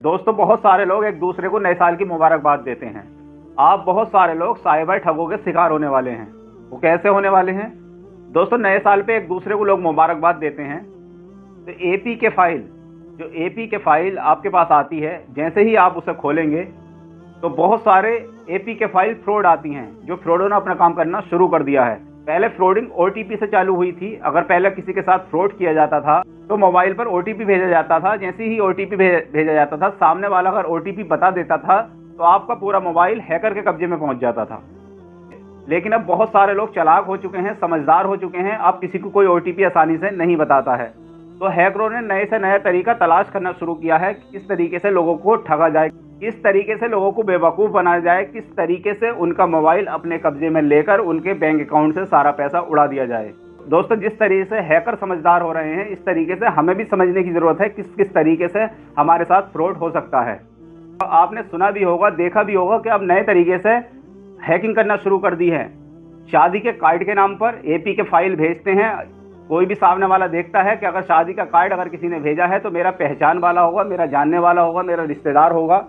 दोस्तों, बहुत सारे लोग एक दूसरे को नए साल की मुबारकबाद देते हैं। आप बहुत सारे लोग साइबर ठगों के शिकार होने वाले हैं। वो कैसे होने वाले हैं? दोस्तों, नए साल पे एक दूसरे को लोग मुबारकबाद देते हैं तो एपीके फाइल, जो एपीके फाइल आपके पास आती है, जैसे ही आप उसे खोलेंगे तो बहुत सारे एपीके फाइल फ्रॉड आती हैं। जो फ्रॉडों ने अपना काम करना शुरू कर दिया है। पहले फ्रॉडिंग ओटीपी से चालू हुई थी। अगर पहले किसी के साथ फ्रॉड किया जाता था तो मोबाइल पर ओटीपी भेजा जाता था। जैसे ही ओटीपी भेजा जाता था, सामने वाला अगर ओटीपी बता देता था तो आपका पूरा मोबाइल हैकर के कब्जे में पहुंच जाता था। लेकिन अब बहुत सारे लोग चालाक हो चुके हैं, समझदार हो चुके हैं। अब किसी को कोई ओटीपी आसानी से नहीं बताता है। तो हैकरों ने नए से नया तरीका तलाश करना शुरू किया है कि किस तरीके से लोगों को ठगा जाए, किस तरीके से लोगों को बेवकूफ़ बनाया जाए, किस तरीके से उनका मोबाइल अपने कब्जे में लेकर उनके बैंक अकाउंट से सारा पैसा उड़ा दिया जाए। दोस्तों, जिस तरीके से हैकर समझदार हो रहे हैं, इस तरीके से हमें भी समझने की ज़रूरत है किस किस तरीके से हमारे साथ फ्रॉड हो सकता है। तो आपने सुना भी होगा, देखा भी होगा कि अब नए तरीके से हैकिंग करना शुरू कर दी है। शादी के कार्ड के नाम पर एपीके फाइल भेजते हैं। कोई भी सामने वाला देखता है कि अगर शादी का कार्ड अगर किसी ने भेजा है तो मेरा पहचान वाला होगा, मेरा जानने वाला होगा, मेरा रिश्तेदार होगा।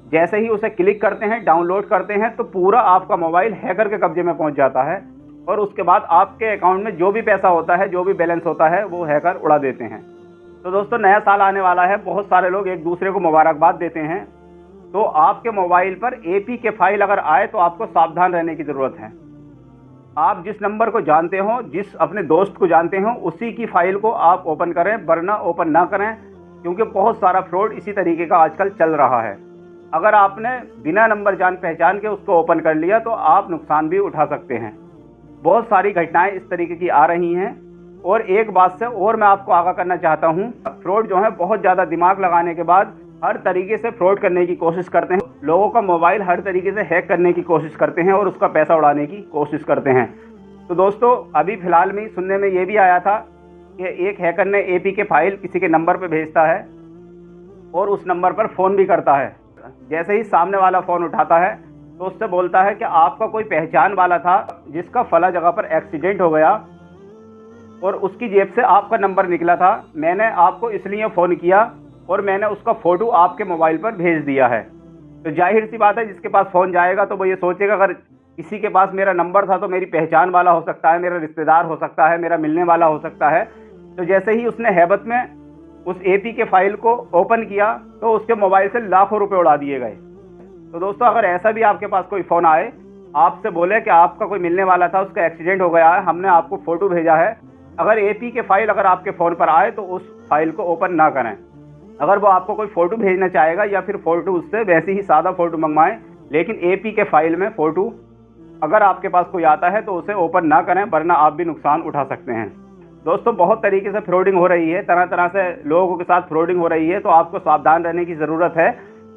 जैसे ही उसे क्लिक करते हैं, डाउनलोड करते हैं, तो पूरा आपका मोबाइल हैकर के कब्जे में पहुंच जाता है और उसके बाद आपके अकाउंट में जो भी पैसा होता है, जो भी बैलेंस होता है, वो हैकर उड़ा देते हैं। तो दोस्तों, नया साल आने वाला है। बहुत सारे लोग एक दूसरे को मुबारकबाद देते हैं। तो आपके मोबाइल पर एपीके फाइल अगर आए तो आपको सावधान रहने की ज़रूरत है। आप जिस नंबर को जानते हो, जिस अपने दोस्त को जानते हो, उसी की फाइल को आप ओपन करें, वरना ओपन ना करें, क्योंकि बहुत सारा फ्रॉड इसी तरीके का आजकल चल रहा है। अगर आपने बिना नंबर जान पहचान के उसको ओपन कर लिया तो आप नुकसान भी उठा सकते हैं। बहुत सारी घटनाएं इस तरीके की आ रही हैं। और एक बात से और मैं आपको आगाह करना चाहता हूं, फ्रॉड जो है बहुत ज़्यादा दिमाग लगाने के बाद हर तरीके से फ्रॉड करने की कोशिश करते हैं। लोगों का मोबाइल हर तरीके से हैक करने की कोशिश करते हैं और उसका पैसा उड़ाने की कोशिश करते हैं। तो दोस्तों, अभी फ़िलहाल में सुनने में ये भी आया था कि एक हैकर ने एपीके फाइल किसी के नंबर पर भेजता है और उस नंबर पर फ़ोन भी करता है। जैसे ही सामने वाला फ़ोन उठाता है तो उससे बोलता है कि आपका कोई पहचान वाला था जिसका फला जगह पर एक्सीडेंट हो गया और उसकी जेब से आपका नंबर निकला था। मैंने आपको इसलिए फ़ोन किया और मैंने उसका फ़ोटो आपके मोबाइल पर भेज दिया है। तो जाहिर सी बात है, जिसके पास फ़ोन जाएगा तो वो ये सोचेगा अगर किसी के पास मेरा नंबर था तो मेरी पहचान वाला हो सकता है, मेरा रिश्तेदार हो सकता है, मेरा मिलने वाला हो सकता है। तो जैसे ही उसने हैबत में उस एपीके फाइल को ओपन किया तो उसके मोबाइल से लाखों रुपए उड़ा दिए गए। तो दोस्तों, अगर ऐसा भी आपके पास कोई फ़ोन आए, आपसे बोले कि आपका कोई मिलने वाला था, उसका एक्सीडेंट हो गया है, हमने आपको फ़ोटो भेजा है, अगर एपीके फाइल अगर आपके फ़ोन पर आए तो उस फाइल को ओपन ना करें। अगर वो आपको कोई फ़ोटो भेजना चाहेगा या फिर फ़ोटो उससे वैसे ही सादा फ़ोटो मंगवाएं, लेकिन एपीके फाइल में फ़ोटो अगर आपके पास कोई आता है तो उसे ओपन ना करें, वरना आप भी नुकसान उठा सकते हैं। दोस्तों, बहुत तरीके से फ्रॉडिंग हो रही है, तरह तरह से लोगों के साथ फ्रॉडिंग हो रही है। तो आपको सावधान रहने की ज़रूरत है।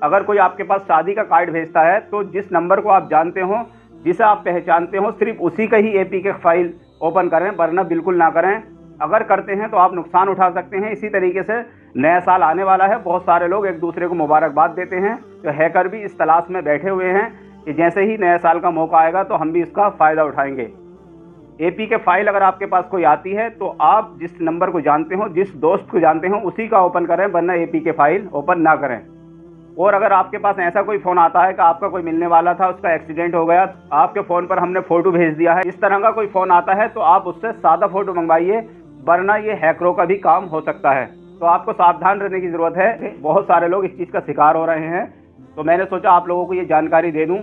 अगर कोई आपके पास शादी का कार्ड भेजता है तो जिस नंबर को आप जानते हो, जिसे आप पहचानते हो, सिर्फ उसी का ही एपीके फाइल ओपन करें, वरना बिल्कुल ना करें। अगर करते हैं तो आप नुकसान उठा सकते हैं। इसी तरीके से नया साल आने वाला है। बहुत सारे लोग एक दूसरे को मुबारकबाद देते हैं। तो हैकर भी इस तलाश में बैठे हुए हैं कि जैसे ही नया साल का मौका आएगा तो हम भी इसका फ़ायदा उठाएंगे। एपीके फाइल अगर आपके पास कोई आती है तो आप जिस नंबर को जानते हो, जिस दोस्त को जानते हो, उसी का ओपन करें, वरना एपीके फाइल ओपन ना करें। और अगर आपके पास ऐसा कोई फ़ोन आता है कि आपका कोई मिलने वाला था, उसका एक्सीडेंट हो गया, आपके फ़ोन पर हमने फ़ोटो भेज दिया है, इस तरह का कोई फ़ोन आता है तो आप उससे सादा फ़ोटो मंगवाइए, वरना ये हैकरों का भी काम हो सकता है। तो आपको सावधान रहने की ज़रूरत है। बहुत सारे लोग इस चीज़ का शिकार हो रहे हैं। तो मैंने सोचा आप लोगों को ये जानकारी दे दूँ।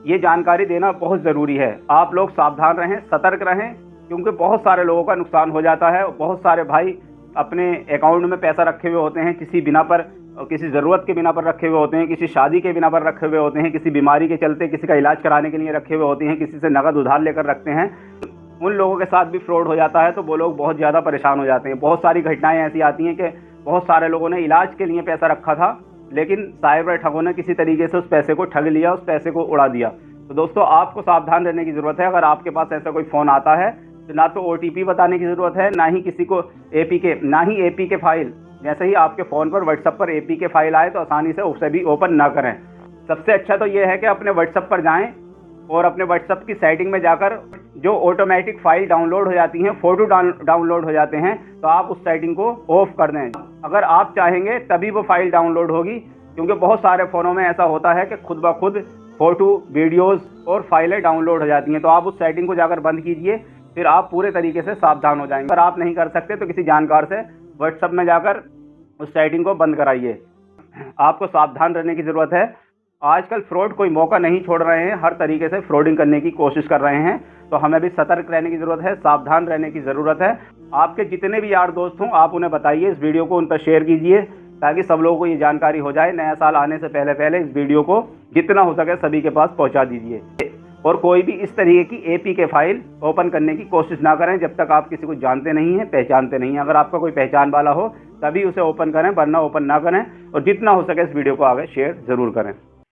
ये जानकारी देना बहुत ज़रूरी है। आप लोग सावधान रहें, सतर्क रहें, क्योंकि बहुत सारे लोगों का नुकसान हो जाता है। बहुत सारे भाई अपने अकाउंट में पैसा रखे हुए होते हैं, किसी बिना पर, किसी ज़रूरत के बिना पर रखे हुए होते हैं, किसी शादी के बिना पर रखे हुए होते हैं, किसी बीमारी के चलते किसी का इलाज कराने के लिए रखे हुए होते हैं, किसी से नकद उधार लेकर रखते हैं। उन लोगों के साथ भी फ्रॉड हो जाता है तो वो लोग बहुत ज़्यादा परेशान हो जाते हैं। बहुत सारी घटनाएँ ऐसी आती हैं कि बहुत सारे लोगों ने इलाज के लिए पैसा रखा था, लेकिन साइबर ठगों ने किसी तरीके से उस पैसे को ठग लिया, उस पैसे को उड़ा दिया। तो दोस्तों, आपको सावधान रहने की ज़रूरत है। अगर आपके पास ऐसा कोई फ़ोन आता है तो ना तो ओटीपी बताने की ज़रूरत है, ना ही किसी को एपीके फाइल। जैसे ही आपके फ़ोन पर व्हाट्सएप पर एपीके फाइल आए तो आसानी से उसे भी ओपन ना करें। सबसे अच्छा तो ये है कि अपने व्हाट्सएप पर जाएं और अपने व्हाट्सएप की सेटिंग में जाकर जो ऑटोमेटिक फ़ाइल डाउनलोड हो जाती हैं, फ़ोटो डाउनलोड हो जाते हैं, तो आप उस सेटिंग को ऑफ कर दें। अगर आप चाहेंगे तभी वो फ़ाइल डाउनलोड होगी, क्योंकि बहुत सारे फ़ोनों में ऐसा होता है कि खुद ब खुद फ़ोटो, वीडियोज़ और फाइलें डाउनलोड हो जाती हैं। तो आप उस सेटिंग को जाकर बंद कीजिए, फिर आप पूरे तरीके से सावधान हो जाएंगे। अगर आप नहीं कर सकते तो किसी जानकार से व्हाट्सएप में जाकर उस सेटिंग को बंद कराइए। आपको सावधान रहने की ज़रूरत है। आजकल फ्रॉड कोई मौका नहीं छोड़ रहे हैं, हर तरीके से फ्रॉडिंग करने की कोशिश कर रहे हैं। तो हमें भी सतर्क रहने की ज़रूरत है, सावधान रहने की ज़रूरत है। आपके जितने भी यार दोस्त हों, आप उन्हें बताइए, इस वीडियो को उन पर शेयर कीजिए, ताकि सब लोगों को ये जानकारी हो जाए। नया साल आने से पहले पहले इस वीडियो को जितना हो सके सभी के पास पहुँचा दीजिए। और कोई भी इस तरीके की APK फाइल ओपन करने की कोशिश ना करें जब तक आप किसी को जानते नहीं हैं, पहचानते नहीं हैं। अगर आपका कोई पहचान वाला हो तभी उसे ओपन करें, वरना ओपन ना करें। और जितना हो सके इस वीडियो को आगे शेयर ज़रूर करें।